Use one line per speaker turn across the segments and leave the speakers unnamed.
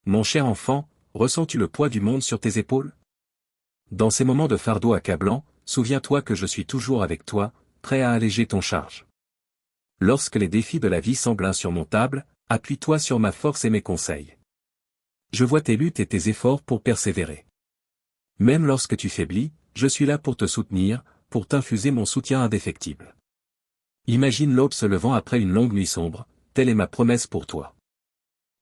Mon cher enfant, ressens-tu le poids du monde sur tes épaules? Dans ces moments de fardeau accablant, souviens-toi que je suis toujours avec toi, prêt à alléger ton charge. Lorsque les défis de la vie semblent insurmontables, appuie-toi sur ma force et mes conseils. Je vois tes luttes et tes efforts pour persévérer. Même lorsque tu faiblis, je suis là pour te soutenir, pour t'infuser mon soutien indéfectible. Imagine l'aube se levant après une longue nuit sombre, telle est ma promesse pour toi.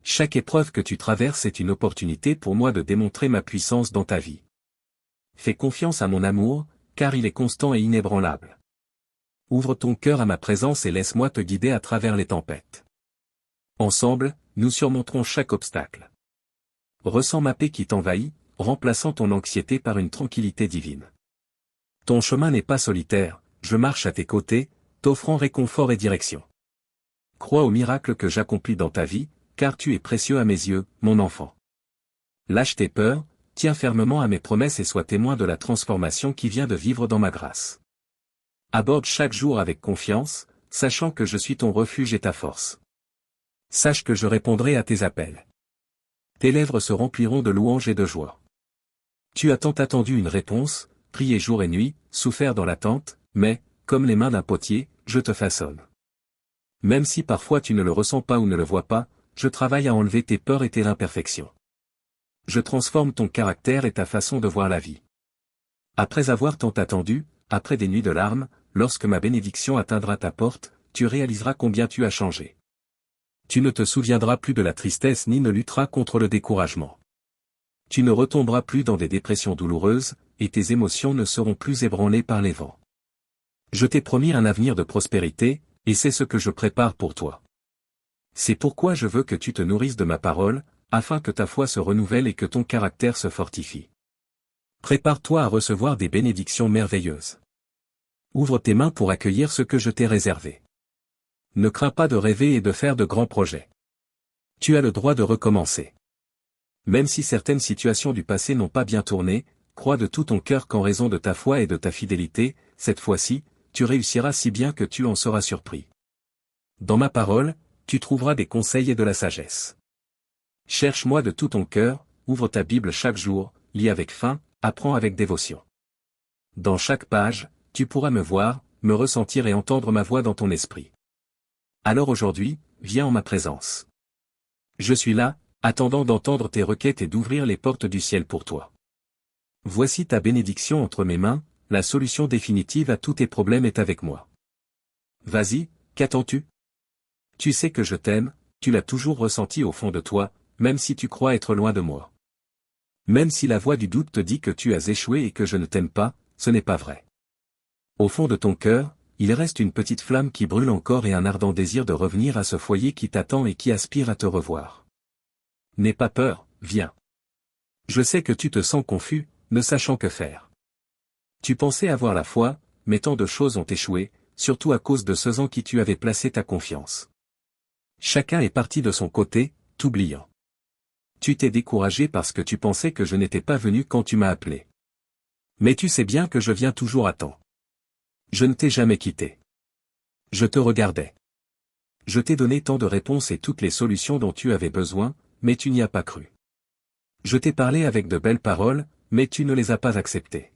Chaque épreuve que tu traverses est une opportunité pour moi de démontrer ma puissance dans ta vie. Fais confiance à mon amour, car il est constant et inébranlable. Ouvre ton cœur à ma présence et laisse-moi te guider à travers les tempêtes. Ensemble, nous surmonterons chaque obstacle. Ressens ma paix qui t'envahit, remplaçant ton anxiété par une tranquillité divine. Ton chemin n'est pas solitaire, je marche à tes côtés, t'offrant réconfort et direction. Crois au miracle que j'accomplis dans ta vie, car tu es précieux à mes yeux, mon enfant. Lâche tes peurs, tiens fermement à mes promesses et sois témoin de la transformation qui vient de vivre dans ma grâce. Aborde chaque jour avec confiance, sachant que je suis ton refuge et ta force. Sache que je répondrai à tes appels. Tes lèvres se rempliront de louanges et de joie. Tu as tant attendu une réponse, prié jour et nuit, souffert dans l'attente, mais, comme les mains d'un potier, je te façonne. Même si parfois tu ne le ressens pas ou ne le vois pas, je travaille à enlever tes peurs et tes imperfections. Je transforme ton caractère et ta façon de voir la vie. Après avoir tant attendu, après des nuits de larmes, lorsque ma bénédiction atteindra ta porte, tu réaliseras combien tu as changé. Tu ne te souviendras plus de la tristesse ni ne lutteras contre le découragement. Tu ne retomberas plus dans des dépressions douloureuses, et tes émotions ne seront plus ébranlées par les vents. Je t'ai promis un avenir de prospérité, et c'est ce que je prépare pour toi. C'est pourquoi je veux que tu te nourrisses de ma parole, afin que ta foi se renouvelle et que ton caractère se fortifie. Prépare-toi à recevoir des bénédictions merveilleuses. Ouvre tes mains pour accueillir ce que je t'ai réservé. Ne crains pas de rêver et de faire de grands projets. Tu as le droit de recommencer. Même si certaines situations du passé n'ont pas bien tourné, crois de tout ton cœur qu'en raison de ta foi et de ta fidélité, cette fois-ci, tu réussiras si bien que tu en seras surpris. Dans ma parole, tu trouveras des conseils et de la sagesse. Cherche-moi de tout ton cœur, ouvre ta Bible chaque jour, lis avec faim, apprends avec dévotion. Dans chaque page, tu pourras me voir, me ressentir et entendre ma voix dans ton esprit. Alors aujourd'hui, viens en ma présence. Je suis là, attendant d'entendre tes requêtes et d'ouvrir les portes du ciel pour toi. Voici ta bénédiction entre mes mains, la solution définitive à tous tes problèmes est avec moi. Vas-y, qu'attends-tu? Tu sais que je t'aime, tu l'as toujours ressenti au fond de toi, même si tu crois être loin de moi. Même si la voix du doute te dit que tu as échoué et que je ne t'aime pas, ce n'est pas vrai. Au fond de ton cœur, il reste une petite flamme qui brûle encore et un ardent désir de revenir à ce foyer qui t'attend et qui aspire à te revoir. N'aie pas peur, viens. Je sais que tu te sens confus, ne sachant que faire. Tu pensais avoir la foi, mais tant de choses ont échoué, surtout à cause de ceux en qui tu avais placé ta confiance. Chacun est parti de son côté, t'oubliant. Tu t'es découragé parce que tu pensais que je n'étais pas venu quand tu m'as appelé. Mais tu sais bien que je viens toujours à temps. Je ne t'ai jamais quitté. Je te regardais. Je t'ai donné tant de réponses et toutes les solutions dont tu avais besoin, mais tu n'y as pas cru. Je t'ai parlé avec de belles paroles, mais tu ne les as pas acceptées.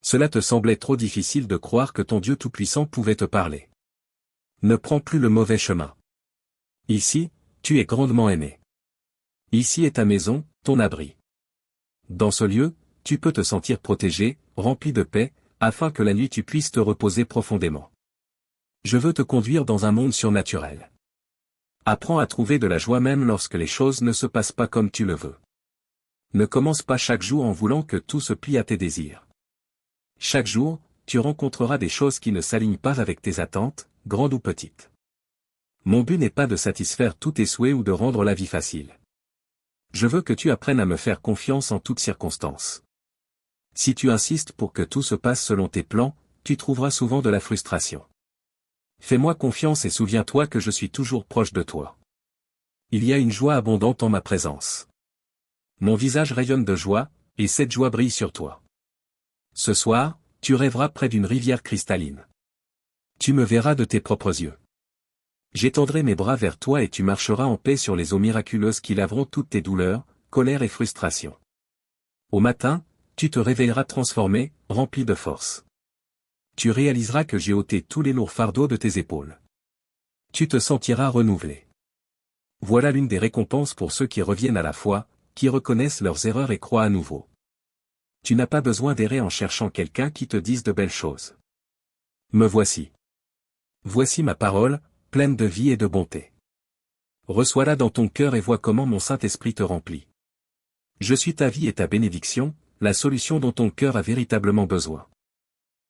Cela te semblait trop difficile de croire que ton Dieu Tout-Puissant pouvait te parler. Ne prends plus le mauvais chemin. Ici, tu es grandement aimé. Ici est ta maison, ton abri. Dans ce lieu, tu peux te sentir protégé, rempli de paix, afin que la nuit tu puisses te reposer profondément. Je veux te conduire dans un monde surnaturel. Apprends à trouver de la joie même lorsque les choses ne se passent pas comme tu le veux. Ne commence pas chaque jour en voulant que tout se plie à tes désirs. Chaque jour, tu rencontreras des choses qui ne s'alignent pas avec tes attentes, grandes ou petites. Mon but n'est pas de satisfaire tous tes souhaits ou de rendre la vie facile. Je veux que tu apprennes à me faire confiance en toutes circonstances. Si tu insistes pour que tout se passe selon tes plans, tu trouveras souvent de la frustration. Fais-moi confiance et souviens-toi que je suis toujours proche de toi. Il y a une joie abondante en ma présence. Mon visage rayonne de joie, et cette joie brille sur toi. Ce soir, tu rêveras près d'une rivière cristalline. Tu me verras de tes propres yeux. J'étendrai mes bras vers toi et tu marcheras en paix sur les eaux miraculeuses qui laveront toutes tes douleurs, colères et frustrations. Au matin, tu te réveilleras transformé, rempli de force. Tu réaliseras que j'ai ôté tous les lourds fardeaux de tes épaules. Tu te sentiras renouvelé. Voilà l'une des récompenses pour ceux qui reviennent à la foi, qui reconnaissent leurs erreurs et croient à nouveau. Tu n'as pas besoin d'errer en cherchant quelqu'un qui te dise de belles choses. Me voici. Voici ma parole, pleine de vie et de bonté. Reçois-la dans ton cœur et vois comment mon Saint-Esprit te remplit. Je suis ta vie et ta bénédiction, la solution dont ton cœur a véritablement besoin.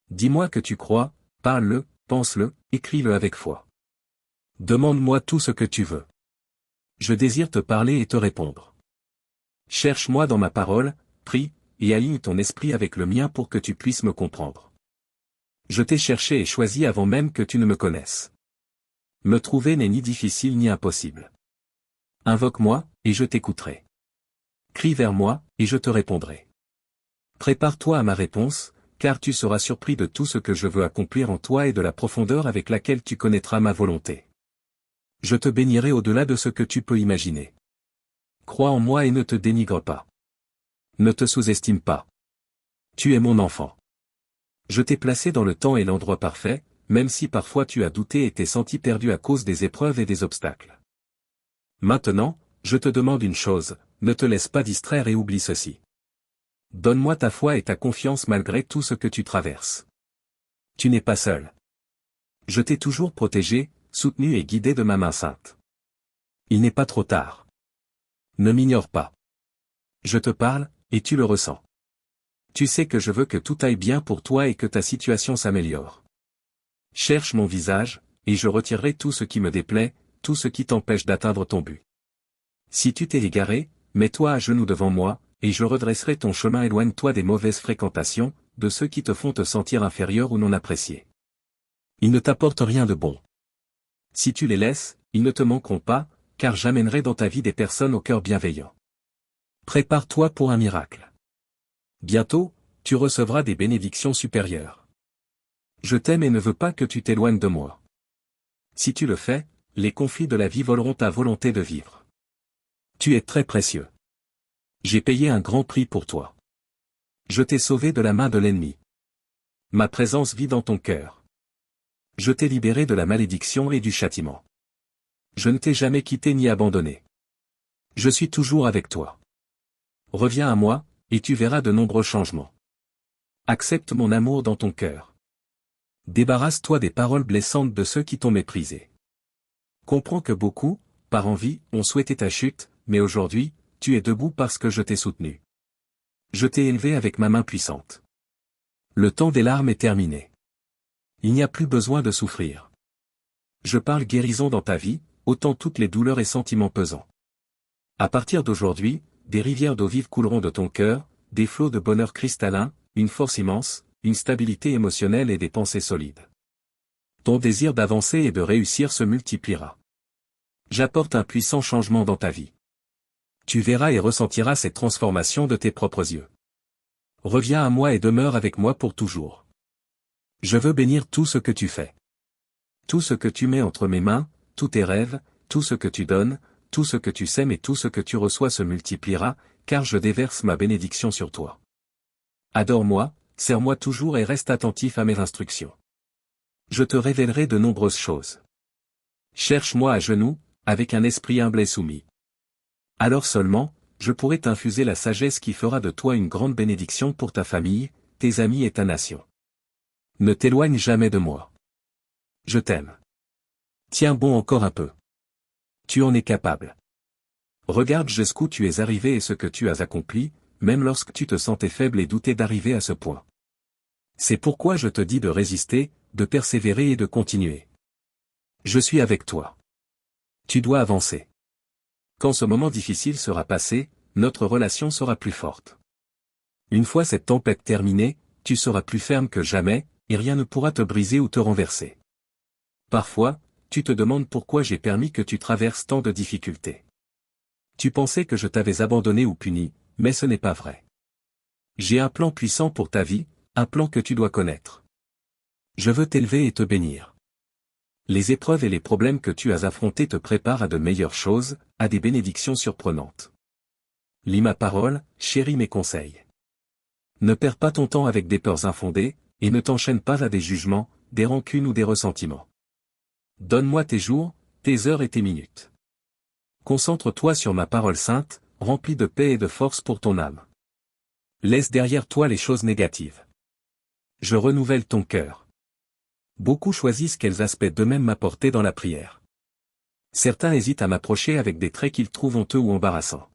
Dis-moi que tu crois, parle-le, pense-le, écris-le avec foi. Demande-moi tout ce que tu veux. Je désire te parler et te répondre. Cherche-moi dans ma parole, prie, et aligne ton esprit avec le mien pour que tu puisses me comprendre. Je t'ai cherché et choisi avant même que tu ne me connaisses. Me trouver n'est ni difficile ni impossible. Invoque-moi, et je t'écouterai. Crie vers moi, et je te répondrai. Prépare-toi à ma réponse, car tu seras surpris de tout ce que je veux accomplir en toi et de la profondeur avec laquelle tu connaîtras ma volonté. Je te bénirai au-delà de ce que tu peux imaginer. Crois en moi et ne te dénigre pas. Ne te sous-estime pas. Tu es mon enfant. Je t'ai placé dans le temps et l'endroit parfait, même si parfois tu as douté et t'es senti perdu à cause des épreuves et des obstacles. Maintenant, je te demande une chose, ne te laisse pas distraire et oublie ceci. Donne-moi ta foi et ta confiance malgré tout ce que tu traverses. Tu n'es pas seul. Je t'ai toujours protégé, soutenu et guidé de ma main sainte. Il n'est pas trop tard. Ne m'ignore pas. Je te parle, et tu le ressens. Tu sais que je veux que tout aille bien pour toi et que ta situation s'améliore. Cherche mon visage, et je retirerai tout ce qui me déplaît, tout ce qui t'empêche d'atteindre ton but. Si tu t'es égaré, mets-toi à genoux devant moi, et je redresserai ton chemin. Éloigne-toi des mauvaises fréquentations, de ceux qui te font te sentir inférieur ou non apprécié. Ils ne t'apportent rien de bon. Si tu les laisses, ils ne te manqueront pas, car j'amènerai dans ta vie des personnes au cœur bienveillant. Prépare-toi pour un miracle. Bientôt, tu recevras des bénédictions supérieures. Je t'aime et ne veux pas que tu t'éloignes de moi. Si tu le fais, les conflits de la vie voleront ta volonté de vivre. Tu es très précieux. J'ai payé un grand prix pour toi. Je t'ai sauvé de la main de l'ennemi. Ma présence vit dans ton cœur. Je t'ai libéré de la malédiction et du châtiment. Je ne t'ai jamais quitté ni abandonné. Je suis toujours avec toi. Reviens à moi, et tu verras de nombreux changements. Accepte mon amour dans ton cœur. Débarrasse-toi des paroles blessantes de ceux qui t'ont méprisé. Comprends que beaucoup, par envie, ont souhaité ta chute, mais aujourd'hui, tu es debout parce que je t'ai soutenu. Je t'ai élevé avec ma main puissante. Le temps des larmes est terminé. Il n'y a plus besoin de souffrir. Je parle guérison dans ta vie, ôtant toutes les douleurs et sentiments pesants. À partir d'aujourd'hui, des rivières d'eau vive couleront de ton cœur, des flots de bonheur cristallin, une force immense, une stabilité émotionnelle et des pensées solides. Ton désir d'avancer et de réussir se multipliera. J'apporte un puissant changement dans ta vie. Tu verras et ressentiras cette transformation de tes propres yeux. Reviens à moi et demeure avec moi pour toujours. Je veux bénir tout ce que tu fais. Tout ce que tu mets entre mes mains, tous tes rêves, tout ce que tu donnes, tout ce que tu sèmes et tout ce que tu reçois se multipliera, car je déverse ma bénédiction sur toi. Adore-moi, sers-moi toujours et reste attentif à mes instructions. Je te révélerai de nombreuses choses. Cherche-moi à genoux, avec un esprit humble et soumis. Alors seulement, je pourrai t'infuser la sagesse qui fera de toi une grande bénédiction pour ta famille, tes amis et ta nation. Ne t'éloigne jamais de moi. Je t'aime. Tiens bon encore un peu. Tu en es capable. Regarde jusqu'où tu es arrivé et ce que tu as accompli, même lorsque tu te sentais faible et doutais d'arriver à ce point. C'est pourquoi je te dis de résister, de persévérer et de continuer. Je suis avec toi. Tu dois avancer. Quand ce moment difficile sera passé, notre relation sera plus forte. Une fois cette tempête terminée, tu seras plus ferme que jamais, et rien ne pourra te briser ou te renverser. Parfois, tu te demandes pourquoi j'ai permis que tu traverses tant de difficultés. Tu pensais que je t'avais abandonné ou puni, mais ce n'est pas vrai. J'ai un plan puissant pour ta vie, un plan que tu dois connaître. Je veux t'élever et te bénir. Les épreuves et les problèmes que tu as affrontés te préparent à de meilleures choses, à des bénédictions surprenantes. Lis ma parole, chéris mes conseils. Ne perds pas ton temps avec des peurs infondées, et ne t'enchaîne pas à des jugements, des rancunes ou des ressentiments. Donne-moi tes jours, tes heures et tes minutes. Concentre-toi sur ma parole sainte, remplie de paix et de force pour ton âme. Laisse derrière toi les choses négatives. Je renouvelle ton cœur. Beaucoup choisissent quels aspects d'eux-mêmes m'apporter dans la prière. Certains hésitent à m'approcher avec des traits qu'ils trouvent honteux ou embarrassants.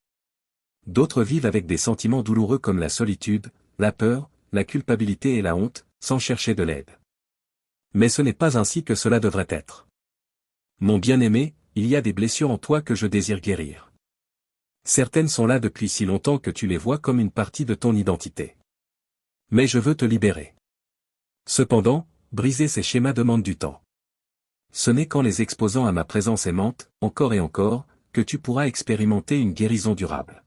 D'autres vivent avec des sentiments douloureux comme la solitude, la peur, la culpabilité et la honte, sans chercher de l'aide. Mais ce n'est pas ainsi que cela devrait être. Mon bien-aimé, il y a des blessures en toi que je désire guérir. Certaines sont là depuis si longtemps que tu les vois comme une partie de ton identité. Mais je veux te libérer. Cependant, briser ces schémas demande du temps. Ce n'est qu'en les exposant à ma présence aimante, encore et encore, que tu pourras expérimenter une guérison durable.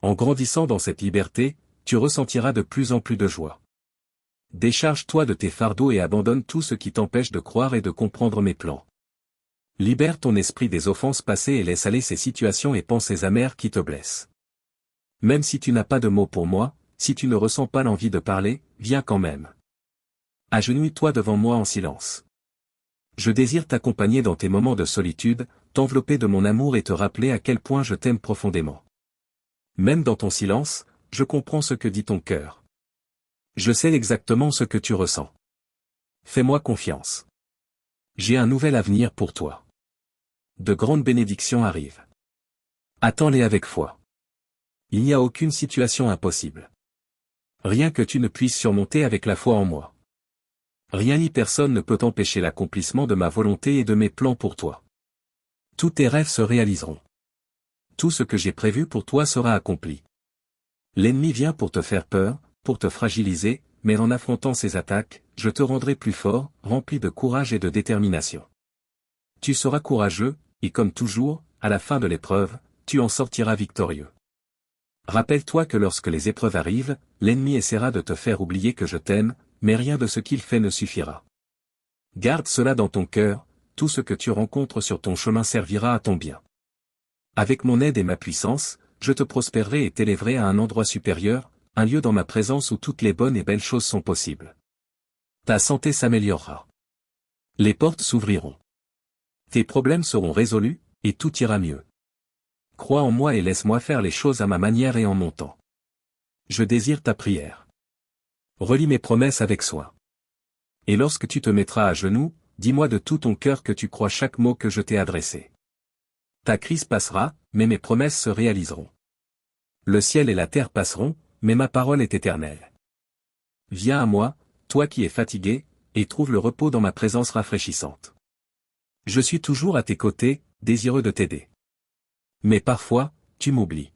En grandissant dans cette liberté, tu ressentiras de plus en plus de joie. Décharge-toi de tes fardeaux et abandonne tout ce qui t'empêche de croire et de comprendre mes plans. Libère ton esprit des offenses passées et laisse aller ces situations et pensées amères qui te blessent. Même si tu n'as pas de mots pour moi, si tu ne ressens pas l'envie de parler, viens quand même. Agenouille-toi devant moi en silence. Je désire t'accompagner dans tes moments de solitude, t'envelopper de mon amour et te rappeler à quel point je t'aime profondément. Même dans ton silence, je comprends ce que dit ton cœur. Je sais exactement ce que tu ressens. Fais-moi confiance. J'ai un nouvel avenir pour toi. De grandes bénédictions arrivent. Attends-les avec foi. Il n'y a aucune situation impossible. Rien que tu ne puisses surmonter avec la foi en moi. Rien ni personne ne peut empêcher l'accomplissement de ma volonté et de mes plans pour toi. Tous tes rêves se réaliseront. Tout ce que j'ai prévu pour toi sera accompli. L'ennemi vient pour te faire peur, pour te fragiliser, mais en affrontant ses attaques, je te rendrai plus fort, rempli de courage et de détermination. Tu seras courageux, et comme toujours, à la fin de l'épreuve, tu en sortiras victorieux. Rappelle-toi que lorsque les épreuves arrivent, l'ennemi essaiera de te faire oublier que je t'aime, mais rien de ce qu'il fait ne suffira. Garde cela dans ton cœur, tout ce que tu rencontres sur ton chemin servira à ton bien. Avec mon aide et ma puissance, je te prospérerai et t'élèverai à un endroit supérieur, un lieu dans ma présence où toutes les bonnes et belles choses sont possibles. Ta santé s'améliorera. Les portes s'ouvriront. Tes problèmes seront résolus, et tout ira mieux. Crois en moi et laisse-moi faire les choses à ma manière et en mon temps. Je désire ta prière. Relis mes promesses avec soin. Et lorsque tu te mettras à genoux, dis-moi de tout ton cœur que tu crois chaque mot que je t'ai adressé. Ta crise passera, mais mes promesses se réaliseront. Le ciel et la terre passeront, mais ma parole est éternelle. Viens à moi, toi qui es fatigué, et trouve le repos dans ma présence rafraîchissante. Je suis toujours à tes côtés, désireux de t'aider. Mais parfois, tu m'oublies.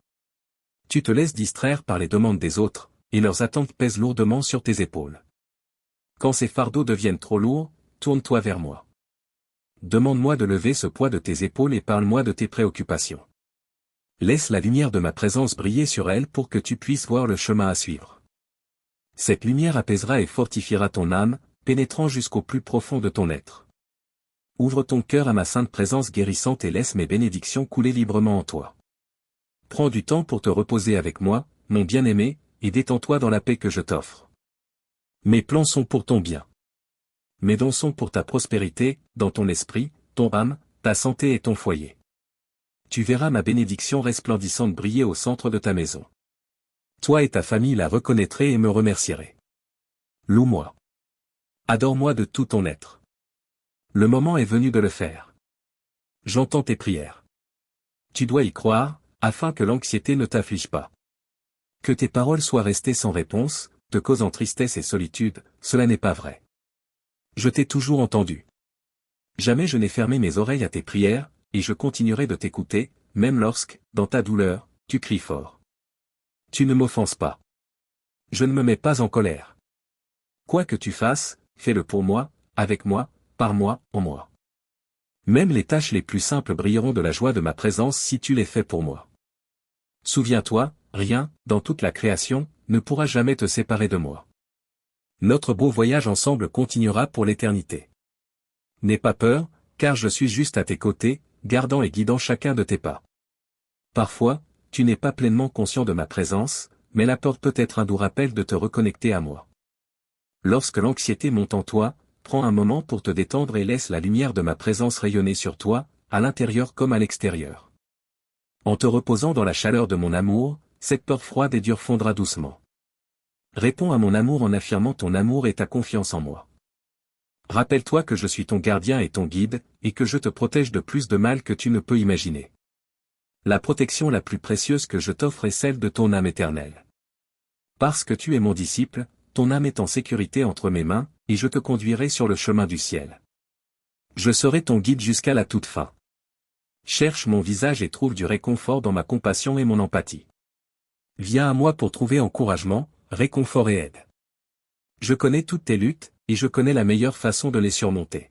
Tu te laisses distraire par les demandes des autres, et leurs attentes pèsent lourdement sur tes épaules. Quand ces fardeaux deviennent trop lourds, tourne-toi vers moi. Demande-moi de lever ce poids de tes épaules et parle-moi de tes préoccupations. Laisse la lumière de ma présence briller sur elles pour que tu puisses voir le chemin à suivre. Cette lumière apaisera et fortifiera ton âme, pénétrant jusqu'au plus profond de ton être. Ouvre ton cœur à ma sainte présence guérissante et laisse mes bénédictions couler librement en toi. Prends du temps pour te reposer avec moi, mon bien-aimé, et détends-toi dans la paix que je t'offre. Mes plans sont pour ton bien. Mes dons sont pour ta prospérité, dans ton esprit, ton âme, ta santé et ton foyer. Tu verras ma bénédiction resplendissante briller au centre de ta maison. Toi et ta famille la reconnaîtrez et me remercierez. Loue-moi. Adore-moi de tout ton être. Le moment est venu de le faire. J'entends tes prières. Tu dois y croire, afin que l'anxiété ne t'afflige pas. Que tes paroles soient restées sans réponse, te causant tristesse et solitude, cela n'est pas vrai. Je t'ai toujours entendu. Jamais je n'ai fermé mes oreilles à tes prières, et je continuerai de t'écouter, même lorsque, dans ta douleur, tu cries fort. Tu ne m'offenses pas. Je ne me mets pas en colère. Quoi que tu fasses, fais-le pour moi, avec moi, par moi, en moi. Même les tâches les plus simples brilleront de la joie de ma présence si tu les fais pour moi. Souviens-toi, rien, dans toute la création, ne pourra jamais te séparer de moi. Notre beau voyage ensemble continuera pour l'éternité. N'aie pas peur, car je suis juste à tes côtés, gardant et guidant chacun de tes pas. Parfois, tu n'es pas pleinement conscient de ma présence, mais l'apporte peut être un doux rappel de te reconnecter à moi. Lorsque l'anxiété monte en toi, prends un moment pour te détendre et laisse la lumière de ma présence rayonner sur toi, à l'intérieur comme à l'extérieur. En te reposant dans la chaleur de mon amour, cette peur froide et dure fondra doucement. Réponds à mon amour en affirmant ton amour et ta confiance en moi. Rappelle-toi que je suis ton gardien et ton guide, et que je te protège de plus de mal que tu ne peux imaginer. La protection la plus précieuse que je t'offre est celle de ton âme éternelle. Parce que tu es mon disciple, ton âme est en sécurité entre mes mains, et je te conduirai sur le chemin du ciel. Je serai ton guide jusqu'à la toute fin. Cherche mon visage et trouve du réconfort dans ma compassion et mon empathie. Viens à moi pour trouver encouragement, réconfort et aide. Je connais toutes tes luttes, et je connais la meilleure façon de les surmonter.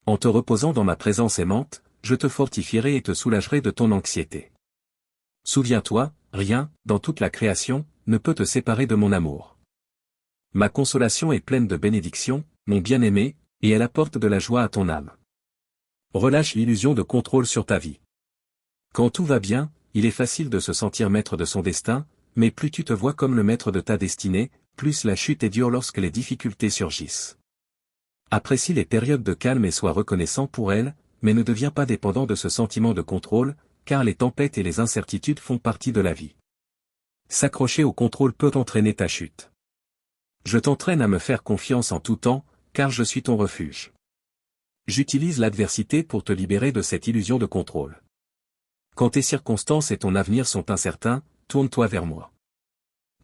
En te reposant dans ma présence aimante, je te fortifierai et te soulagerai de ton anxiété. Souviens-toi, rien, dans toute la création, ne peut te séparer de mon amour. Ma consolation est pleine de bénédictions, mon bien-aimé, et elle apporte de la joie à ton âme. Relâche l'illusion de contrôle sur ta vie. Quand tout va bien, il est facile de se sentir maître de son destin, mais plus tu te vois comme le maître de ta destinée, plus la chute est dure lorsque les difficultés surgissent. Apprécie les périodes de calme et sois reconnaissant pour elles, mais ne deviens pas dépendant de ce sentiment de contrôle, car les tempêtes et les incertitudes font partie de la vie. S'accrocher au contrôle peut entraîner ta chute. Je t'entraîne à me faire confiance en tout temps, car je suis ton refuge. J'utilise l'adversité pour te libérer de cette illusion de contrôle. Quand tes circonstances et ton avenir sont incertains, tourne-toi vers moi.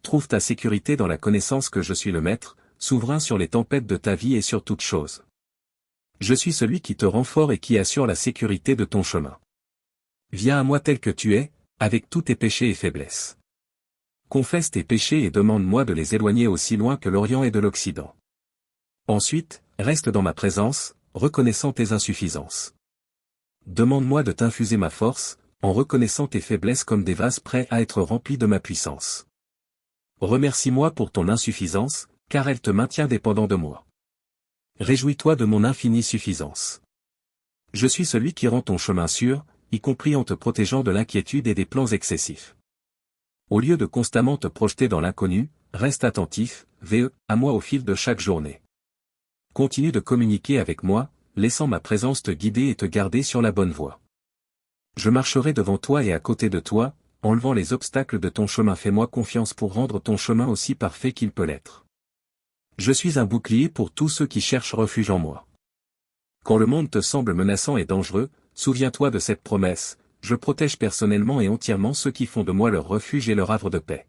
Trouve ta sécurité dans la connaissance que je suis le maître, souverain sur les tempêtes de ta vie et sur toute chose. Je suis celui qui te rend fort et qui assure la sécurité de ton chemin. Viens à moi tel que tu es, avec tous tes péchés et faiblesses. Confesse tes péchés et demande-moi de les éloigner aussi loin que l'Orient et de l'Occident. Ensuite, reste dans ma présence, reconnaissant tes insuffisances. Demande-moi de t'infuser ma force, en reconnaissant tes faiblesses comme des vases prêts à être remplis de ma puissance. Remercie-moi pour ton insuffisance, car elle te maintient dépendant de moi. Réjouis-toi de mon infinie suffisance. Je suis celui qui rend ton chemin sûr, y compris en te protégeant de l'inquiétude et des plans excessifs. Au lieu de constamment te projeter dans l'inconnu, reste attentif, à moi au fil de chaque journée. Continue de communiquer avec moi, laissant ma présence te guider et te garder sur la bonne voie. Je marcherai devant toi et à côté de toi, enlevant les obstacles de ton chemin. Fais-moi confiance pour rendre ton chemin aussi parfait qu'il peut l'être. Je suis un bouclier pour tous ceux qui cherchent refuge en moi. Quand le monde te semble menaçant et dangereux, souviens-toi de cette promesse, je protège personnellement et entièrement ceux qui font de moi leur refuge et leur havre de paix.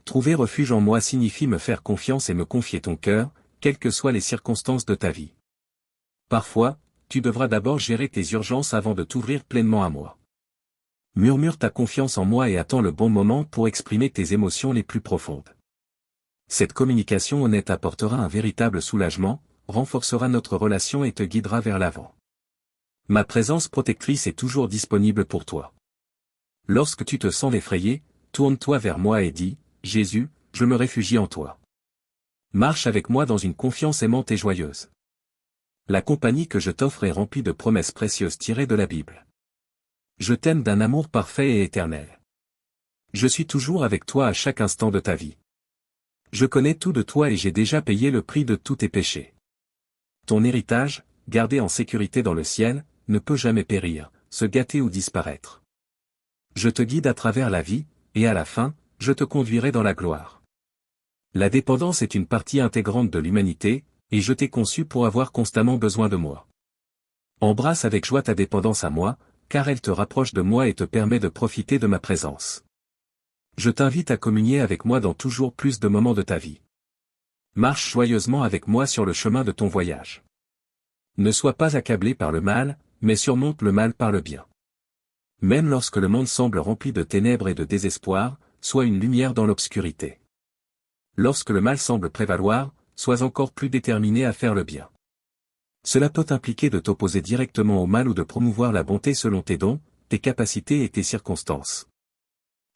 Trouver refuge en moi signifie me faire confiance et me confier ton cœur, quelles que soient les circonstances de ta vie. Parfois, tu devras d'abord gérer tes urgences avant de t'ouvrir pleinement à moi. Murmure ta confiance en moi et attends le bon moment pour exprimer tes émotions les plus profondes. Cette communication honnête apportera un véritable soulagement, renforcera notre relation et te guidera vers l'avant. Ma présence protectrice est toujours disponible pour toi. Lorsque tu te sens effrayé, tourne-toi vers moi et dis, Jésus, je me réfugie en toi. Marche avec moi dans une confiance aimante et joyeuse. La compagnie que je t'offre est remplie de promesses précieuses tirées de la Bible. Je t'aime d'un amour parfait et éternel. Je suis toujours avec toi à chaque instant de ta vie. Je connais tout de toi et j'ai déjà payé le prix de tous tes péchés. Ton héritage, gardé en sécurité dans le ciel, ne peut jamais périr, se gâter ou disparaître. Je te guide à travers la vie, et à la fin, je te conduirai dans la gloire. La dépendance est une partie intégrante de l'humanité, et je t'ai conçu pour avoir constamment besoin de moi. Embrasse avec joie ta dépendance à moi, car elle te rapproche de moi et te permet de profiter de ma présence. Je t'invite à communier avec moi dans toujours plus de moments de ta vie. Marche joyeusement avec moi sur le chemin de ton voyage. Ne sois pas accablé par le mal, mais surmonte le mal par le bien. Même lorsque le monde semble rempli de ténèbres et de désespoir, sois une lumière dans l'obscurité. Lorsque le mal semble prévaloir, sois encore plus déterminé à faire le bien. Cela peut impliquer de t'opposer directement au mal ou de promouvoir la bonté selon tes dons, tes capacités et tes circonstances.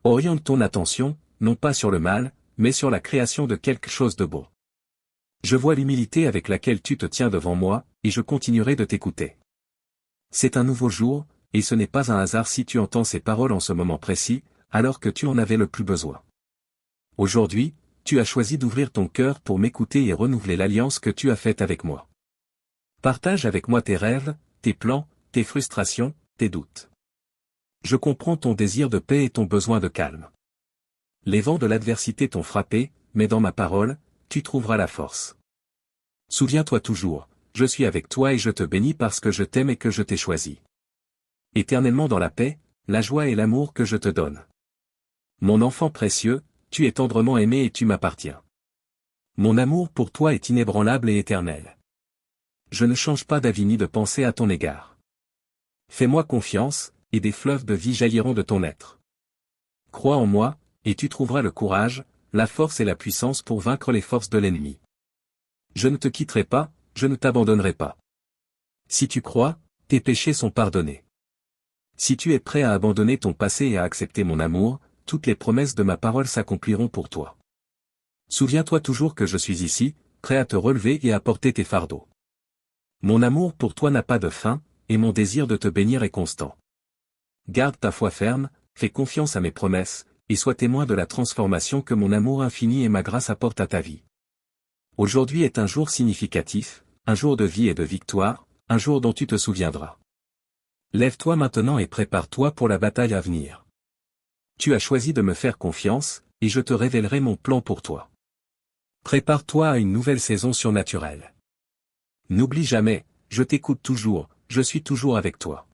Oriente ton attention, non pas sur le mal, mais sur la création de quelque chose de beau. Je vois l'humilité avec laquelle tu te tiens devant moi, et je continuerai de t'écouter. C'est un nouveau jour, et ce n'est pas un hasard si tu entends ces paroles en ce moment précis, alors que tu en avais le plus besoin. Aujourd'hui, tu as choisi d'ouvrir ton cœur pour m'écouter et renouveler l'alliance que tu as faite avec moi. Partage avec moi tes rêves, tes plans, tes frustrations, tes doutes. Je comprends ton désir de paix et ton besoin de calme. Les vents de l'adversité t'ont frappé, mais dans ma parole, tu trouveras la force. Souviens-toi toujours, je suis avec toi et je te bénis parce que je t'aime et que je t'ai choisi. Éternellement dans la paix, la joie et l'amour que je te donne. Mon enfant précieux, tu es tendrement aimé et tu m'appartiens. Mon amour pour toi est inébranlable et éternel. Je ne change pas d'avis ni de pensée à ton égard. Fais-moi confiance, et des fleuves de vie jailliront de ton être. Crois en moi, et tu trouveras le courage, la force et la puissance pour vaincre les forces de l'ennemi. Je ne te quitterai pas, je ne t'abandonnerai pas. Si tu crois, tes péchés sont pardonnés. Si tu es prêt à abandonner ton passé et à accepter mon amour, toutes les promesses de ma parole s'accompliront pour toi. Souviens-toi toujours que je suis ici, prêt à te relever et à porter tes fardeaux. Mon amour pour toi n'a pas de fin, et mon désir de te bénir est constant. Garde ta foi ferme, fais confiance à mes promesses, et sois témoin de la transformation que mon amour infini et ma grâce apportent à ta vie. Aujourd'hui est un jour significatif, un jour de vie et de victoire, un jour dont tu te souviendras. Lève-toi maintenant et prépare-toi pour la bataille à venir. Tu as choisi de me faire confiance, et je te révélerai mon plan pour toi. Prépare-toi à une nouvelle saison surnaturelle. N'oublie jamais, je t'écoute toujours, je suis toujours avec toi.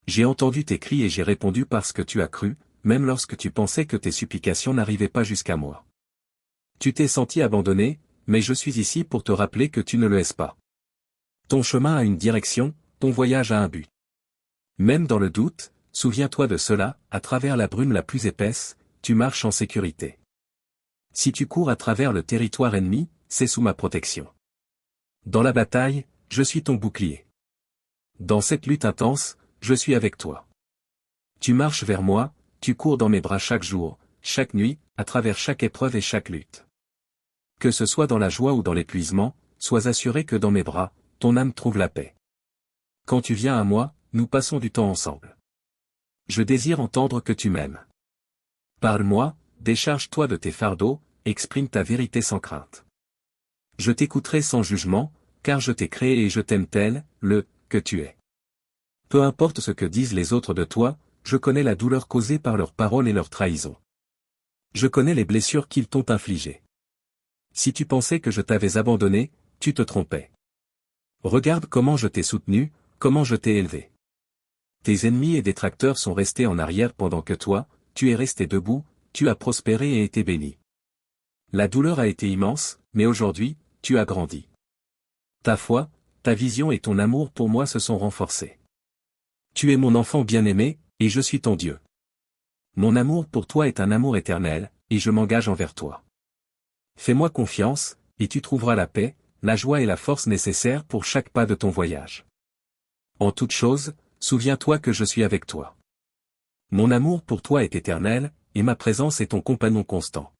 J'ai entendu tes cris et j'ai répondu parce que tu as cru, même lorsque tu pensais que tes supplications n'arrivaient pas jusqu'à moi. Tu t'es senti abandonné, mais je suis ici pour te rappeler que tu ne le es pas. Ton chemin a une direction, ton voyage a un but. Même dans le doute, souviens-toi de cela, à travers la brume la plus épaisse, tu marches en sécurité. Si tu cours à travers le territoire ennemi, c'est sous ma protection. Dans la bataille, je suis ton bouclier. Dans cette lutte intense, je suis avec toi. Tu marches vers moi, tu cours dans mes bras chaque jour, chaque nuit, à travers chaque épreuve et chaque lutte. Que ce soit dans la joie ou dans l'épuisement, sois assuré que dans mes bras, ton âme trouve la paix. Quand tu viens à moi, nous passons du temps ensemble. Je désire entendre que tu m'aimes. Parle-moi, décharge-toi de tes fardeaux, exprime ta vérité sans crainte. Je t'écouterai sans jugement, car je t'ai créé et je t'aime tel, que tu es. Peu importe ce que disent les autres de toi, je connais la douleur causée par leurs paroles et leurs trahisons. Je connais les blessures qu'ils t'ont infligées. Si tu pensais que je t'avais abandonné, tu te trompais. Regarde comment je t'ai soutenu, comment je t'ai élevé. Tes ennemis et détracteurs sont restés en arrière pendant que toi, tu es resté debout, tu as prospéré et été béni. La douleur a été immense, mais aujourd'hui, tu as grandi. Ta foi, ta vision et ton amour pour moi se sont renforcés. Tu es mon enfant bien-aimé, et je suis ton Dieu. Mon amour pour toi est un amour éternel, et je m'engage envers toi. Fais-moi confiance, et tu trouveras la paix, la joie et la force nécessaires pour chaque pas de ton voyage. En toute chose, souviens-toi que je suis avec toi. Mon amour pour toi est éternel, et ma présence est ton compagnon constant.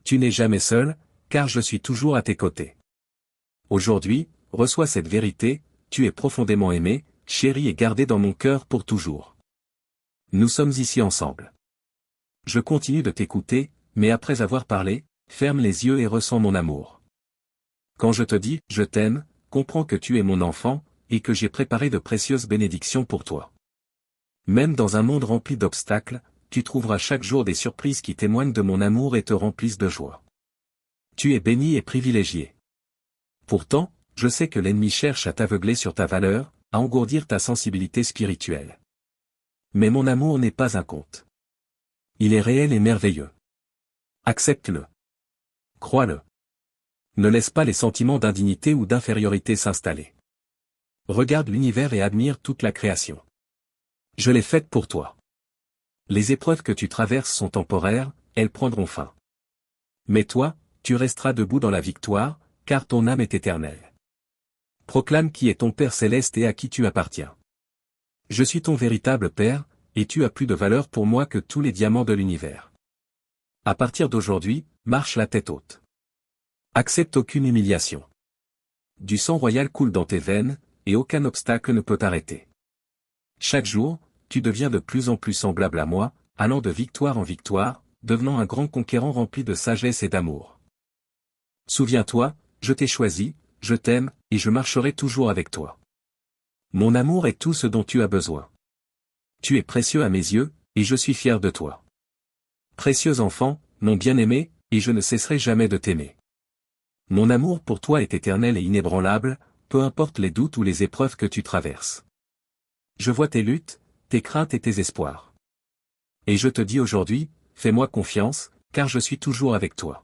Tu n'es jamais seul, car je suis toujours à tes côtés. Aujourd'hui, reçois cette vérité, tu es profondément aimé, chéri et gardé dans mon cœur pour toujours. Nous sommes ici ensemble. Je continue de t'écouter, mais après avoir parlé, ferme les yeux et ressens mon amour. Quand je te dis « je t'aime », comprends que tu es mon enfant, et que j'ai préparé de précieuses bénédictions pour toi. Même dans un monde rempli d'obstacles, tu trouveras chaque jour des surprises qui témoignent de mon amour et te remplissent de joie. Tu es béni et privilégié. Pourtant, je sais que l'ennemi cherche à t'aveugler sur ta valeur, à engourdir ta sensibilité spirituelle. Mais mon amour n'est pas un conte. Il est réel et merveilleux. Accepte-le. Crois-le. Ne laisse pas les sentiments d'indignité ou d'infériorité s'installer. Regarde l'univers et admire toute la création. Je l'ai faite pour toi. Les épreuves que tu traverses sont temporaires, elles prendront fin. Mais toi, tu resteras debout dans la victoire, car ton âme est éternelle. Proclame qui est ton Père céleste et à qui tu appartiens. Je suis ton véritable Père, et tu as plus de valeur pour moi que tous les diamants de l'univers. À partir d'aujourd'hui, marche la tête haute. Accepte aucune humiliation. Du sang royal coule dans tes veines, et aucun obstacle ne peut t'arrêter. Chaque jour, tu deviens de plus en plus semblable à moi, allant de victoire en victoire, devenant un grand conquérant rempli de sagesse et d'amour. Souviens-toi, je t'ai choisi, je t'aime, et je marcherai toujours avec toi. Mon amour est tout ce dont tu as besoin. Tu es précieux à mes yeux, et je suis fier de toi. Précieux enfant, mon bien-aimé, et je ne cesserai jamais de t'aimer. Mon amour pour toi est éternel et inébranlable, peu importe les doutes ou les épreuves que tu traverses. Je vois tes luttes, tes craintes et tes espoirs. Et je te dis aujourd'hui, fais-moi confiance, car je suis toujours avec toi.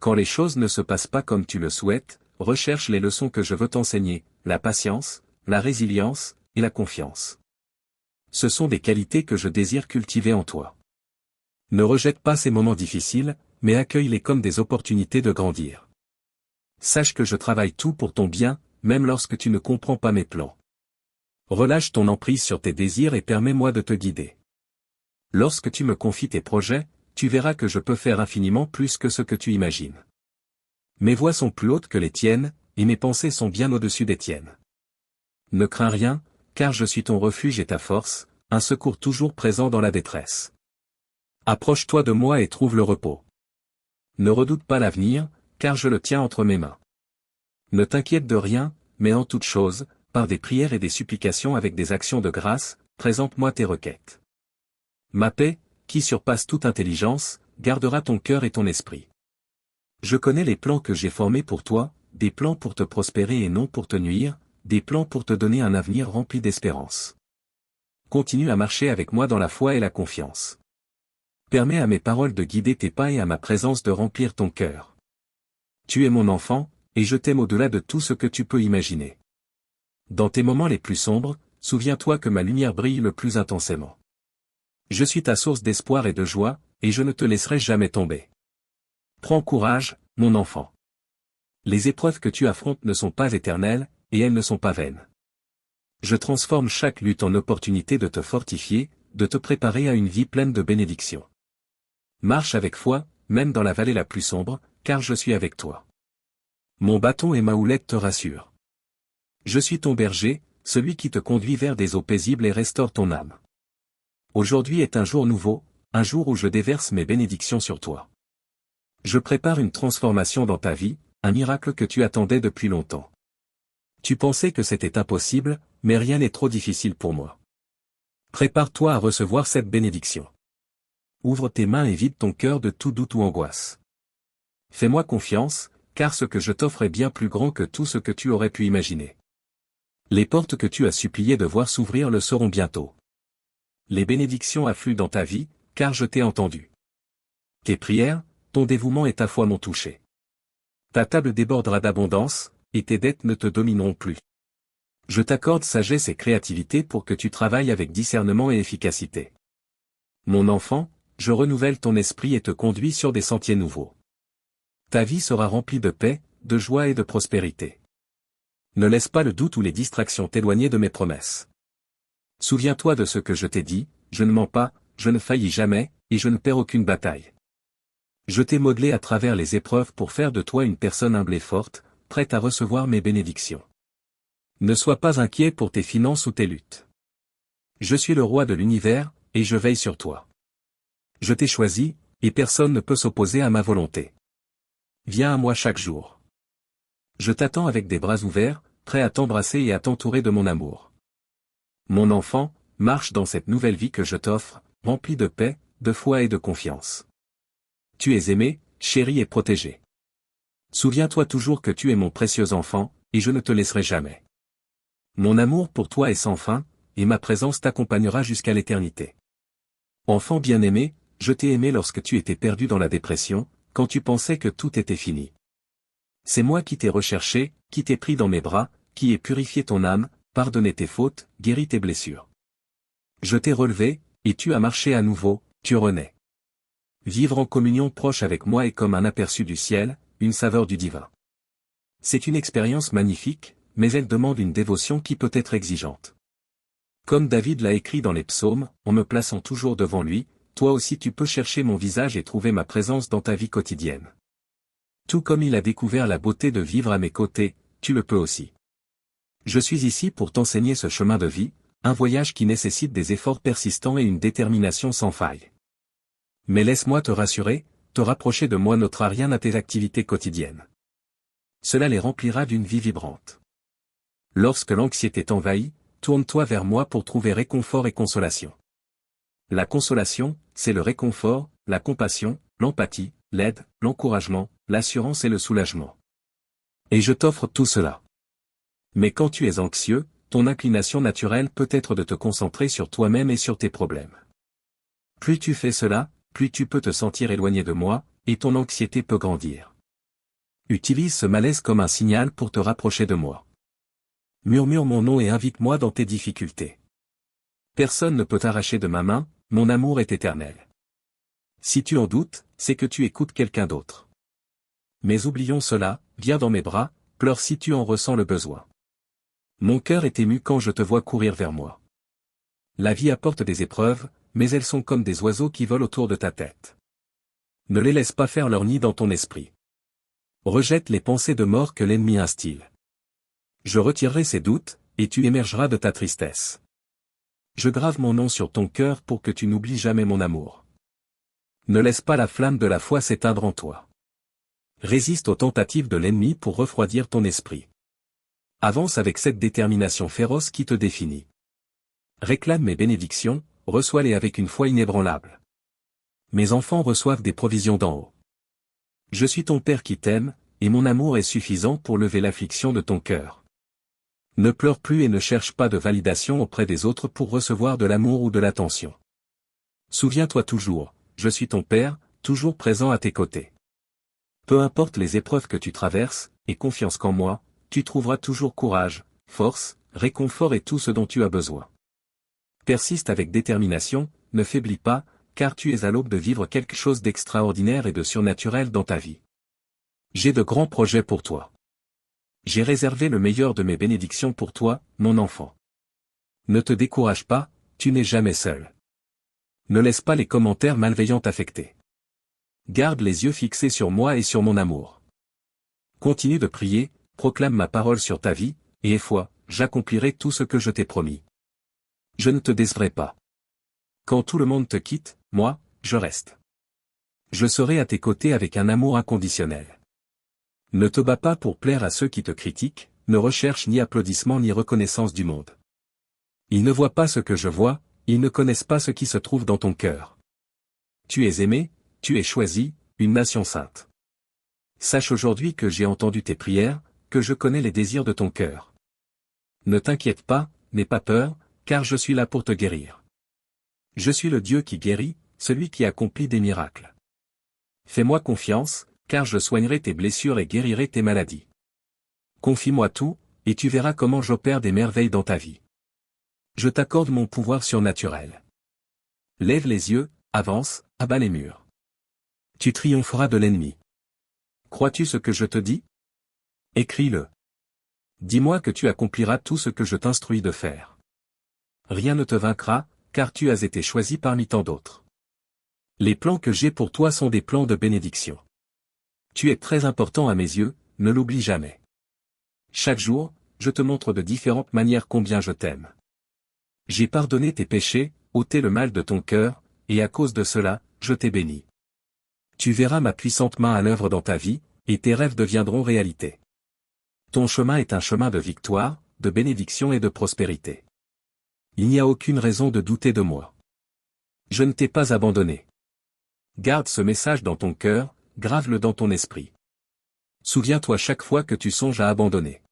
Quand les choses ne se passent pas comme tu le souhaites, recherche les leçons que je veux t'enseigner, la patience, la résilience, et la confiance. Ce sont des qualités que je désire cultiver en toi. Ne rejette pas ces moments difficiles, mais accueille-les comme des opportunités de grandir. Sache que je travaille tout pour ton bien, même lorsque tu ne comprends pas mes plans. Relâche ton emprise sur tes désirs et permets-moi de te guider. Lorsque tu me confies tes projets, tu verras que je peux faire infiniment plus que ce que tu imagines. Mes voix sont plus hautes que les tiennes, et mes pensées sont bien au-dessus des tiennes. Ne crains rien, car je suis ton refuge et ta force, un secours toujours présent dans la détresse. Approche-toi de moi et trouve le repos. Ne redoute pas l'avenir, car je le tiens entre mes mains. Ne t'inquiète de rien, mais en toute chose, par des prières et des supplications avec des actions de grâce, présente-moi tes requêtes. Ma paix, qui surpasse toute intelligence, gardera ton cœur et ton esprit. Je connais les plans que j'ai formés pour toi, des plans pour te prospérer et non pour te nuire, des plans pour te donner un avenir rempli d'espérance. Continue à marcher avec moi dans la foi et la confiance. Permets à mes paroles de guider tes pas et à ma présence de remplir ton cœur. Tu es mon enfant, et je t'aime au-delà de tout ce que tu peux imaginer. Dans tes moments les plus sombres, souviens-toi que ma lumière brille le plus intensément. Je suis ta source d'espoir et de joie, et je ne te laisserai jamais tomber. Prends courage, mon enfant. Les épreuves que tu affrontes ne sont pas éternelles, et elles ne sont pas vaines. Je transforme chaque lutte en opportunité de te fortifier, de te préparer à une vie pleine de bénédictions. Marche avec foi, même dans la vallée la plus sombre, car je suis avec toi. Mon bâton et ma houlette te rassurent. Je suis ton berger, celui qui te conduit vers des eaux paisibles et restaure ton âme. Aujourd'hui est un jour nouveau, un jour où je déverse mes bénédictions sur toi. Je prépare une transformation dans ta vie, un miracle que tu attendais depuis longtemps. Tu pensais que c'était impossible, mais rien n'est trop difficile pour moi. Prépare-toi à recevoir cette bénédiction. Ouvre tes mains et vide ton cœur de tout doute ou angoisse. Fais-moi confiance, car ce que je t'offre est bien plus grand que tout ce que tu aurais pu imaginer. Les portes que tu as supplié de voir s'ouvrir le seront bientôt. Les bénédictions affluent dans ta vie, car je t'ai entendu. Tes prières, ton dévouement et ta foi m'ont touché. Ta table débordera d'abondance, et tes dettes ne te domineront plus. Je t'accorde sagesse et créativité pour que tu travailles avec discernement et efficacité. Mon enfant, je renouvelle ton esprit et te conduis sur des sentiers nouveaux. Ta vie sera remplie de paix, de joie et de prospérité. Ne laisse pas le doute ou les distractions t'éloigner de mes promesses. Souviens-toi de ce que je t'ai dit, je ne mens pas, je ne faillis jamais, et je ne perds aucune bataille. Je t'ai modelé à travers les épreuves pour faire de toi une personne humble et forte, prête à recevoir mes bénédictions. Ne sois pas inquiet pour tes finances ou tes luttes. Je suis le roi de l'univers, et je veille sur toi. Je t'ai choisi, et personne ne peut s'opposer à ma volonté. Viens à moi chaque jour. Je t'attends avec des bras ouverts, prêt à t'embrasser et à t'entourer de mon amour. Mon enfant, marche dans cette nouvelle vie que je t'offre, remplie de paix, de foi et de confiance. Tu es aimé, chéri et protégé. Souviens-toi toujours que tu es mon précieux enfant, et je ne te laisserai jamais. Mon amour pour toi est sans fin, et ma présence t'accompagnera jusqu'à l'éternité. Enfant bien-aimé, je t'ai aimé lorsque tu étais perdu dans la dépression, quand tu pensais que tout était fini. C'est moi qui t'ai recherché, qui t'ai pris dans mes bras, qui ai purifié ton âme, pardonné tes fautes, guéri tes blessures. Je t'ai relevé, et tu as marché à nouveau, tu renais. Vivre en communion proche avec moi est comme un aperçu du ciel, une saveur du divin. C'est une expérience magnifique, mais elle demande une dévotion qui peut être exigeante. Comme David l'a écrit dans les psaumes, en me plaçant toujours devant lui, toi aussi tu peux chercher mon visage et trouver ma présence dans ta vie quotidienne. Tout comme il a découvert la beauté de vivre à mes côtés, tu le peux aussi. Je suis ici pour t'enseigner ce chemin de vie, un voyage qui nécessite des efforts persistants et une détermination sans faille. Mais laisse-moi te rassurer, te rapprocher de moi n'ôtera rien à tes activités quotidiennes. Cela les remplira d'une vie vibrante. Lorsque l'anxiété t'envahit, tourne-toi vers moi pour trouver réconfort et consolation. La consolation, c'est le réconfort, la compassion, l'empathie, l'aide, l'encouragement, l'assurance et le soulagement. Et je t'offre tout cela. Mais quand tu es anxieux, ton inclination naturelle peut être de te concentrer sur toi-même et sur tes problèmes. Plus tu fais cela, plus tu peux te sentir éloigné de moi, et ton anxiété peut grandir. Utilise ce malaise comme un signal pour te rapprocher de moi. Murmure mon nom et invite-moi dans tes difficultés. Personne ne peut t'arracher de ma main, mon amour est éternel. Si tu en doutes, c'est que tu écoutes quelqu'un d'autre. Mais oublions cela, viens dans mes bras, pleure si tu en ressens le besoin. Mon cœur est ému quand je te vois courir vers moi. La vie apporte des épreuves, mais elles sont comme des oiseaux qui volent autour de ta tête. Ne les laisse pas faire leur nid dans ton esprit. Rejette les pensées de mort que l'ennemi instille. Je retirerai ces doutes, et tu émergeras de ta tristesse. Je grave mon nom sur ton cœur pour que tu n'oublies jamais mon amour. Ne laisse pas la flamme de la foi s'éteindre en toi. Résiste aux tentatives de l'ennemi pour refroidir ton esprit. Avance avec cette détermination féroce qui te définit. Réclame mes bénédictions, reçois-les avec une foi inébranlable. Mes enfants reçoivent des provisions d'en haut. Je suis ton Père qui t'aime, et mon amour est suffisant pour lever l'affliction de ton cœur. Ne pleure plus et ne cherche pas de validation auprès des autres pour recevoir de l'amour ou de l'attention. Souviens-toi toujours, je suis ton Père, toujours présent à tes côtés. Peu importe les épreuves que tu traverses, aie confiance qu'en moi, tu trouveras toujours courage, force, réconfort et tout ce dont tu as besoin. Persiste avec détermination, ne faiblis pas, car tu es à l'aube de vivre quelque chose d'extraordinaire et de surnaturel dans ta vie. J'ai de grands projets pour toi. J'ai réservé le meilleur de mes bénédictions pour toi, mon enfant. Ne te décourage pas, tu n'es jamais seul. Ne laisse pas les commentaires malveillants t'affecter. Garde les yeux fixés sur moi et sur mon amour. Continue de prier, proclame ma parole sur ta vie, et aie foi, j'accomplirai tout ce que je t'ai promis. Je ne te décevrai pas. Quand tout le monde te quitte, moi, je reste. Je serai à tes côtés avec un amour inconditionnel. Ne te bats pas pour plaire à ceux qui te critiquent, ne recherche ni applaudissements ni reconnaissance du monde. Ils ne voient pas ce que je vois, ils ne connaissent pas ce qui se trouve dans ton cœur. Tu es aimé, tu es choisi, une nation sainte. Sache aujourd'hui que j'ai entendu tes prières, que je connais les désirs de ton cœur. Ne t'inquiète pas, n'aie pas peur, car je suis là pour te guérir. Je suis le Dieu qui guérit, celui qui accomplit des miracles. Fais-moi confiance, car je soignerai tes blessures et guérirai tes maladies. Confie-moi tout, et tu verras comment j'opère des merveilles dans ta vie. Je t'accorde mon pouvoir surnaturel. Lève les yeux, avance, abat les murs. Tu triompheras de l'ennemi. Crois-tu ce que je te dis? Écris-le. Dis-moi que tu accompliras tout ce que je t'instruis de faire. Rien ne te vaincra, car tu as été choisi parmi tant d'autres. Les plans que j'ai pour toi sont des plans de bénédiction. Tu es très important à mes yeux, ne l'oublie jamais. Chaque jour, je te montre de différentes manières combien je t'aime. J'ai pardonné tes péchés, ôté le mal de ton cœur, et à cause de cela, je t'ai béni. Tu verras ma puissante main à l'œuvre dans ta vie, et tes rêves deviendront réalité. Ton chemin est un chemin de victoire, de bénédiction et de prospérité. Il n'y a aucune raison de douter de moi. Je ne t'ai pas abandonné. Garde ce message dans ton cœur, grave-le dans ton esprit. Souviens-toi chaque fois que tu songes à abandonner.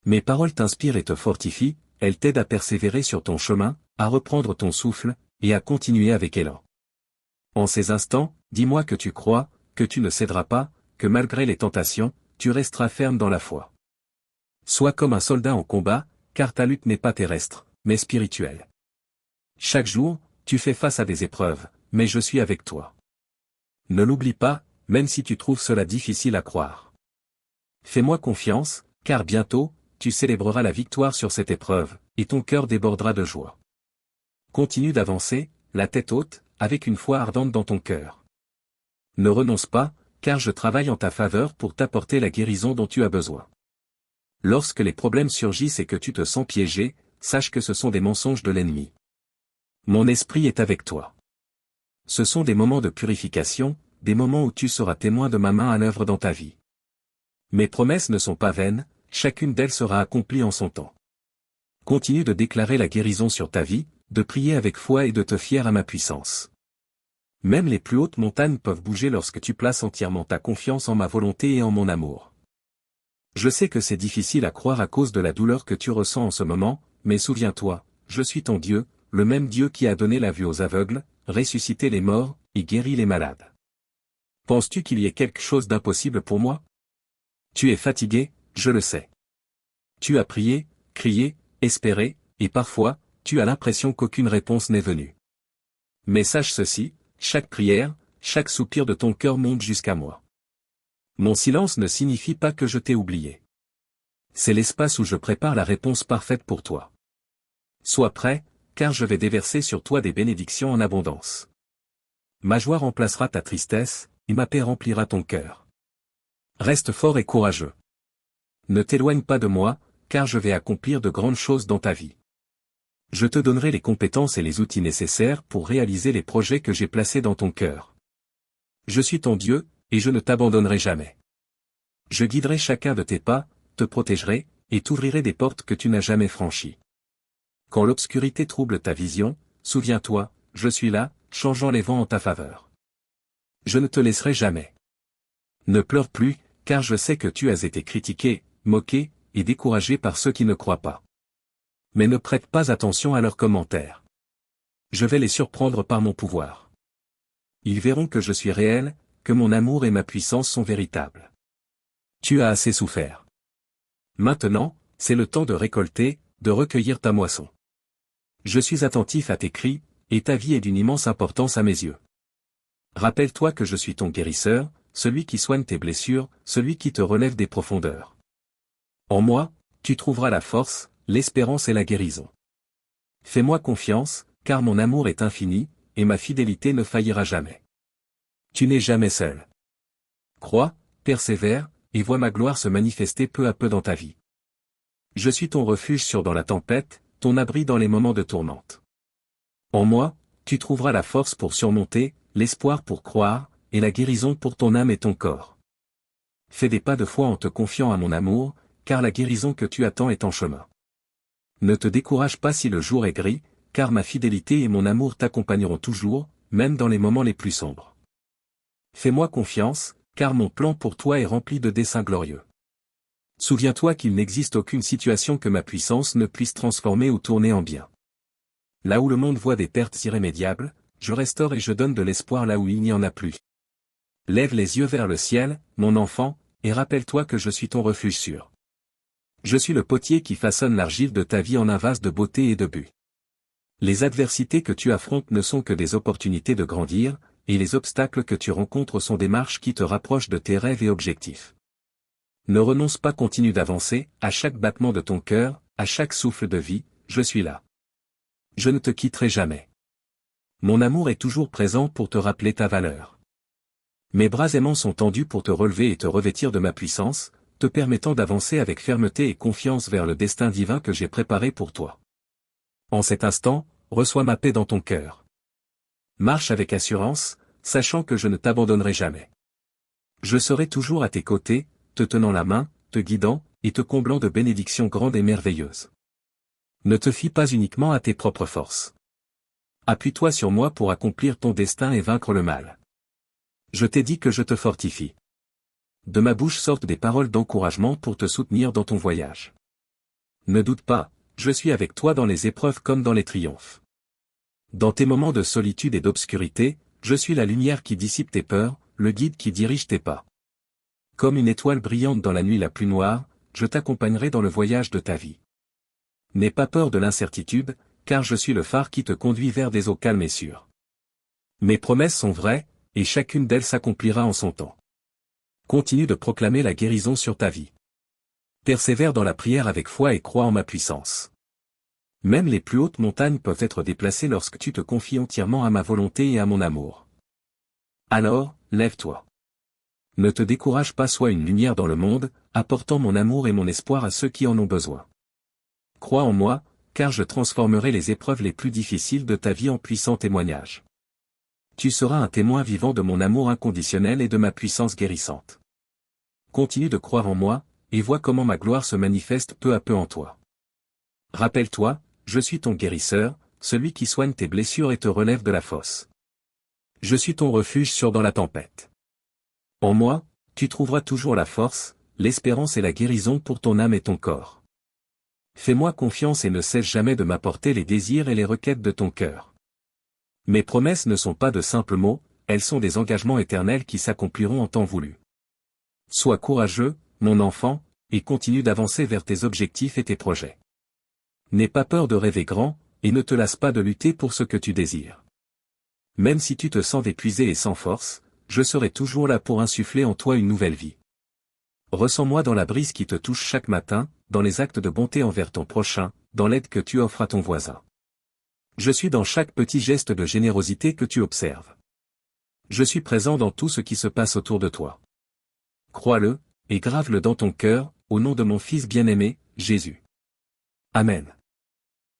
Mes paroles t'inspirent et te fortifient, elles t'aident à persévérer sur ton chemin, à reprendre ton souffle, et à continuer avec élan. En ces instants, dis-moi que tu crois, que tu ne céderas pas, que malgré les tentations, tu resteras ferme dans la foi. Sois comme un soldat en combat, car ta lutte n'est pas terrestre, mais spirituelle. Chaque jour, tu fais face à des épreuves, mais je suis avec toi. Ne l'oublie pas, même si tu trouves cela difficile à croire. Fais-moi confiance, car bientôt, tu célébreras la victoire sur cette épreuve, et ton cœur débordera de joie. Continue d'avancer, la tête haute, avec une foi ardente dans ton cœur. Ne renonce pas, car je travaille en ta faveur pour t'apporter la guérison dont tu as besoin. Lorsque les problèmes surgissent et que tu te sens piégé, sache que ce sont des mensonges de l'ennemi. Mon esprit est avec toi. Ce sont des moments de purification, des moments où tu seras témoin de ma main à l'œuvre dans ta vie. Mes promesses ne sont pas vaines, chacune d'elles sera accomplie en son temps. Continue de déclarer la guérison sur ta vie, de prier avec foi et de te fier à ma puissance. Même les plus hautes montagnes peuvent bouger lorsque tu places entièrement ta confiance en ma volonté et en mon amour. Je sais que c'est difficile à croire à cause de la douleur que tu ressens en ce moment, mais souviens-toi, je suis ton Dieu, le même Dieu qui a donné la vue aux aveugles, ressuscité les morts, et guéri les malades. Penses-tu qu'il y ait quelque chose d'impossible pour moi? Tu es fatigué, je le sais. Tu as prié, crié, espéré, et parfois, tu as l'impression qu'aucune réponse n'est venue. Mais sache ceci, chaque prière, chaque soupir de ton cœur monte jusqu'à moi. Mon silence ne signifie pas que je t'ai oublié. C'est l'espace où je prépare la réponse parfaite pour toi. Sois prêt, car je vais déverser sur toi des bénédictions en abondance. Ma joie remplacera ta tristesse, et ma paix remplira ton cœur. Reste fort et courageux. Ne t'éloigne pas de moi, car je vais accomplir de grandes choses dans ta vie. Je te donnerai les compétences et les outils nécessaires pour réaliser les projets que j'ai placés dans ton cœur. Je suis ton Dieu, et je ne t'abandonnerai jamais. Je guiderai chacun de tes pas, te protégerai, et t'ouvrirai des portes que tu n'as jamais franchies. Quand l'obscurité trouble ta vision, souviens-toi, je suis là, changeant les vents en ta faveur. Je ne te laisserai jamais. Ne pleure plus, car je sais que tu as été critiqué, moqué, et découragé par ceux qui ne croient pas. Mais ne prête pas attention à leurs commentaires. Je vais les surprendre par mon pouvoir. Ils verront que je suis réel, que mon amour et ma puissance sont véritables. Tu as assez souffert. Maintenant, c'est le temps de récolter, de recueillir ta moisson. Je suis attentif à tes cris, et ta vie est d'une immense importance à mes yeux. Rappelle-toi que je suis ton guérisseur, celui qui soigne tes blessures, celui qui te relève des profondeurs. En moi, tu trouveras la force, l'espérance et la guérison. Fais-moi confiance, car mon amour est infini, et ma fidélité ne faillira jamais. Tu n'es jamais seul. Crois, persévère, et vois ma gloire se manifester peu à peu dans ta vie. Je suis ton refuge sûr dans la tempête, ton abri dans les moments de tourmente. En moi, tu trouveras la force pour surmonter, l'espoir pour croire, et la guérison pour ton âme et ton corps. Fais des pas de foi en te confiant à mon amour, car la guérison que tu attends est en chemin. Ne te décourage pas si le jour est gris, car ma fidélité et mon amour t'accompagneront toujours, même dans les moments les plus sombres. Fais-moi confiance, car mon plan pour toi est rempli de desseins glorieux. Souviens-toi qu'il n'existe aucune situation que ma puissance ne puisse transformer ou tourner en bien. Là où le monde voit des pertes irrémédiables, je restaure et je donne de l'espoir là où il n'y en a plus. Lève les yeux vers le ciel, mon enfant, et rappelle-toi que je suis ton refuge sûr. Je suis le potier qui façonne l'argile de ta vie en un vase de beauté et de but. Les adversités que tu affrontes ne sont que des opportunités de grandir, et les obstacles que tu rencontres sont des marches qui te rapprochent de tes rêves et objectifs. Ne renonce pas, continue d'avancer, à chaque battement de ton cœur, à chaque souffle de vie, je suis là. Je ne te quitterai jamais. Mon amour est toujours présent pour te rappeler ta valeur. Mes bras aimants sont tendus pour te relever et te revêtir de ma puissance, te permettant d'avancer avec fermeté et confiance vers le destin divin que j'ai préparé pour toi. En cet instant, reçois ma paix dans ton cœur. Marche avec assurance, sachant que je ne t'abandonnerai jamais. Je serai toujours à tes côtés, te tenant la main, te guidant, et te comblant de bénédictions grandes et merveilleuses. Ne te fie pas uniquement à tes propres forces. Appuie-toi sur moi pour accomplir ton destin et vaincre le mal. Je t'ai dit que je te fortifie. De ma bouche sortent des paroles d'encouragement pour te soutenir dans ton voyage. Ne doute pas, je suis avec toi dans les épreuves comme dans les triomphes. Dans tes moments de solitude et d'obscurité, je suis la lumière qui dissipe tes peurs, le guide qui dirige tes pas. Comme une étoile brillante dans la nuit la plus noire, je t'accompagnerai dans le voyage de ta vie. N'aie pas peur de l'incertitude, car je suis le phare qui te conduit vers des eaux calmes et sûres. Mes promesses sont vraies, et chacune d'elles s'accomplira en son temps. Continue de proclamer la guérison sur ta vie. Persévère dans la prière avec foi et crois en ma puissance. Même les plus hautes montagnes peuvent être déplacées lorsque tu te confies entièrement à ma volonté et à mon amour. Alors, lève-toi. Ne te décourage pas, sois une lumière dans le monde, apportant mon amour et mon espoir à ceux qui en ont besoin. Crois en moi, car je transformerai les épreuves les plus difficiles de ta vie en puissants témoignages. Tu seras un témoin vivant de mon amour inconditionnel et de ma puissance guérissante. Continue de croire en moi, et vois comment ma gloire se manifeste peu à peu en toi. Rappelle-toi, je suis ton guérisseur, celui qui soigne tes blessures et te relève de la fosse. Je suis ton refuge sûr dans la tempête. En moi, tu trouveras toujours la force, l'espérance et la guérison pour ton âme et ton corps. Fais-moi confiance et ne cesse jamais de m'apporter les désirs et les requêtes de ton cœur. Mes promesses ne sont pas de simples mots, elles sont des engagements éternels qui s'accompliront en temps voulu. Sois courageux, mon enfant, et continue d'avancer vers tes objectifs et tes projets. N'aie pas peur de rêver grand, et ne te lasse pas de lutter pour ce que tu désires. Même si tu te sens épuisé et sans force, je serai toujours là pour insuffler en toi une nouvelle vie. Ressens-moi dans la brise qui te touche chaque matin, dans les actes de bonté envers ton prochain, dans l'aide que tu offres à ton voisin. Je suis dans chaque petit geste de générosité que tu observes. Je suis présent dans tout ce qui se passe autour de toi. Crois-le, et grave-le dans ton cœur, au nom de mon Fils bien-aimé, Jésus. Amen.